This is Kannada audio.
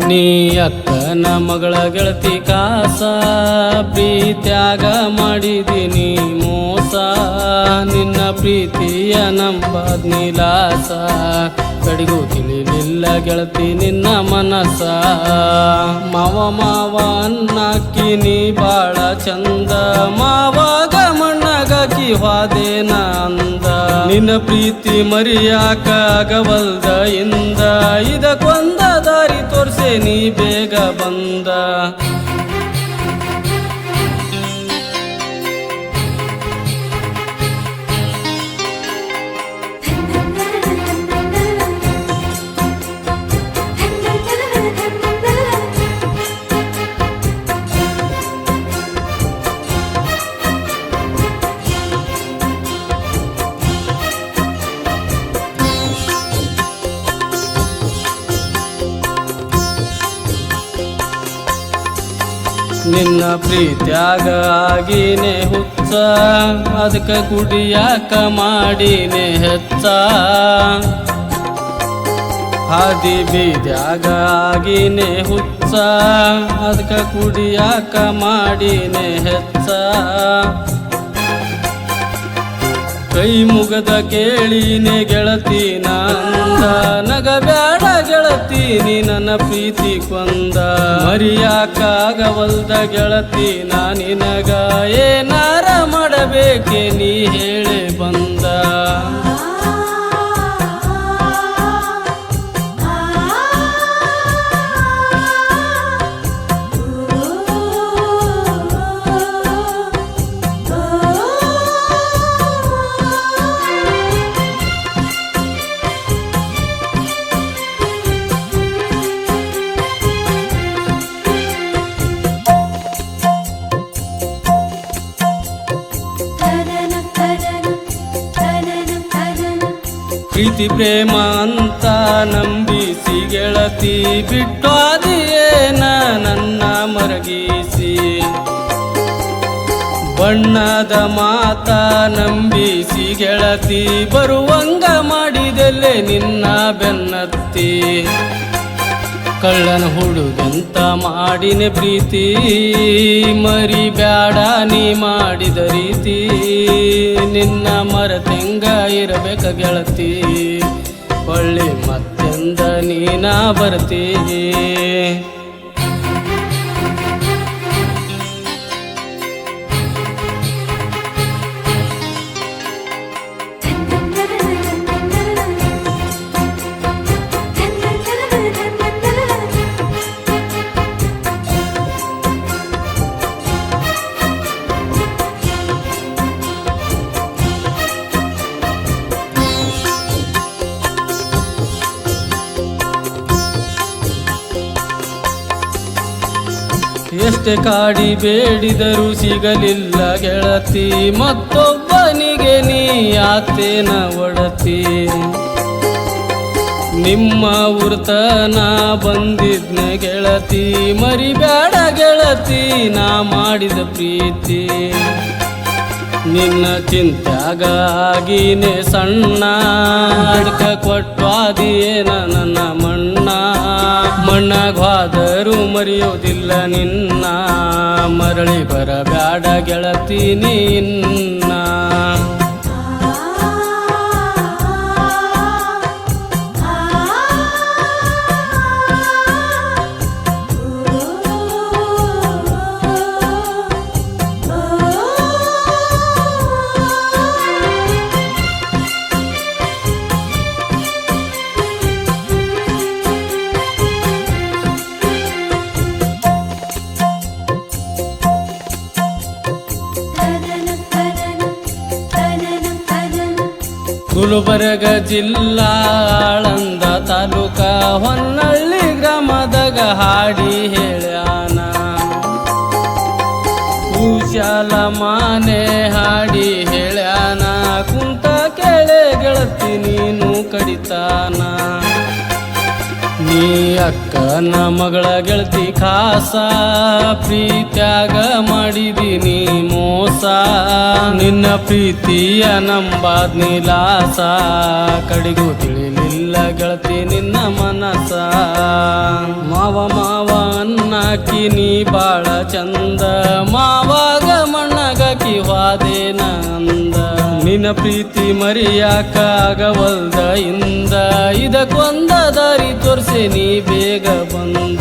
ನೀ ಅಕ್ಕನ ಮಗಳ ಗೆಳತಿ ಕಾಸ ಪ್ರೀತ್ಯಾಗ ಮಾಡಿದೀನಿ ಮೋಸ ನಿನ್ನ ಪ್ರೀತಿಯ ನಂಬಾದ್ ನೀಲಾಸ ಕಡಿಗೂ ತಿಳಿಲಿಲ್ಲ ಗೆಳತಿ ನಿನ್ನ ಮನಸ ಮಾವ ಮಾವ ಅನ್ನಕ್ಕಿ ನೀ ಬಾಳ ಚಂದ ಮಾವಾಗ ಮಣ್ಣಗಾಕಿ ಹಾದೇನ ಅಂದ ನಿನ್ನ ಪ್ರೀತಿ ಮರಿಯಾಕ ಆಗವಲ್ದ ಇಂದ ಇದಕ್ಕೊಂದ ದಾರಿ ತೋರ್ಸೆ ನೀ ಬೇಗ ಬಂದ ನಿನ್ನ ಪ್ರೀತ್ಯಾಗ ಆಗಿನೇ ಹುಚ್ಚ ಅದಕ್ಕೆ ಕುಡಿಯಾಕ ಮಾಡಿನೇ ಹೆಚ್ಚ ಹಾದಿ ಬೀದ್ಯಾಗ ಆಗಿನೇ ಹುಚ್ಚ ಅದಕ್ಕೆ ಕುಡಿಯಾಕ ಮಾಡಿನೇ ಹೆಚ್ಚ ಕೈ ಮುಗದ ಕೇಳಿನೇ ಗೆಳತಿ ನಂದ ನಗಬ್ಯಾಡ ಗೆಳತಿ ನೀ ನನ್ನ ಪ್ರೀತಿ ಕೊಂದ ಮರಿಯಾಕಾಗವಲ್ದ ಗೆಳತಿ ನಾ ನಿನಗ ಏನಾರ ಮಾಡಬೇಕೆ ನೀ ಹೇಳಿ ಬಂದ ಪ್ರೀತಿ ಪ್ರೇಮ ಅಂತ ನಂಬಿಸಿ ಗೆಳತಿ ಬಿಟ್ಟು ಅದೇನ ನನ್ನ ಮರಗಿಸಿ ಬಣ್ಣದ ಮಾತ ನಂಬಿಸಿ ಗೆಳತಿ ಬರುವಂಗ ಮಾಡಿದೆಲ್ಲೆ ನಿನ್ನ ಬೆನ್ನತ್ತಿ ಕಳ್ಳನ ಹುಡುಗಂತ ಮಾಡಿನ ಪ್ರೀತಿ ಮರಿಬ್ಯಾಡ ನೀ ಮಾಡಿದ ರೀತಿ ನಿನ್ನ ಮರತೆಂಗ ಇರಬೇಕ ಗೆಳತಿ ಒಳ್ಳೆ ಮತ್ತೆಂದ ನೀನ ಬರ್ತೀ ಎಷ್ಟೇ ಕಾಡಿ ಬೇಡಿದರೂ ಸಿಗಲಿಲ್ಲ ಗೆಳತಿ ಮತ್ತೊಬ್ಬನಿಗೆ ನೀ ಆತೇನ ಒಡತಿ ನಿಮ್ಮ ಊರ್ತನ ಬಂದಿದ್ನ ಗೆಳತಿ ಮರಿಬ್ಯಾಡ ಗೆಳತಿ ನಾ ಮಾಡಿದ ಪ್ರೀತಿ ನಿನ್ನ ಚಿಂತ್ಯಾಗ ಆಗಿನೇ ಸಣ್ಣ ಅಡ್ಕ ಕೊಟ್ವಾದಿಯೇನ ನನ್ನ ಮಣ್ಣಾಗ ಹೋದರೂ ಮರೆಯೋದಿಲ್ಲ ನಿನ್ನ ಮರಳಿ ಬರಬ್ಯಾಡ ಗೆಳತಿ ನಿನ್ನ ಗುಲ್ಬರ್ಗ ಜಿಲ್ಲಾ ಆಳಂದ ತಾಲೂಕ ಹೊನ್ನಳ್ಳಿ ಗ್ರಾಮದಾಗ ಹಾಡಿ ಹೇಳ್ಯಾನ ಕುಶಾಲ ಮಾನೆ ಹಾಡಿ ಹೇಳ್ಯಾನ ಕುಂತ ಕೇಳೆ ಗೆಳತಿ ನೀನು ಕಡಿತಾನ ನೀ ಅಕ್ಕನ ಮಗಳ ಗೆಳತಿ ಖಾಸ ಪ್ರೀತ್ಯಾಗ ಮಾಡಿದೀನಿ ಮೋಸ ನಿನ್ನ ಪ್ರೀತಿಯ ನಂಬಾದ್ ನೀಲಾಸ ಕಡಿಗೂ ತಿಳಿಲಿಲ್ಲ ಗೆಳತಿ ನಿನ್ನ ಮನಸ ಮಾವ ಮಾವ ಅನ್ನಾಕಿ ನೀ ಬಾಳ ಚಂದ ಮಾವಾಗ ಮಣ್ಣಗಕಿ ವಾದೇನ ಅಂದ ನಿನ್ನ ಪ್ರೀತಿ ಮರಿಯಾಕ ಆಗವಲ್ದ ಇಂದ ಇದಕ್ಕೊಂದ ದಾರಿ ತೋರ್ಸೆ ನೀ ಬೇಗ ಬಂದ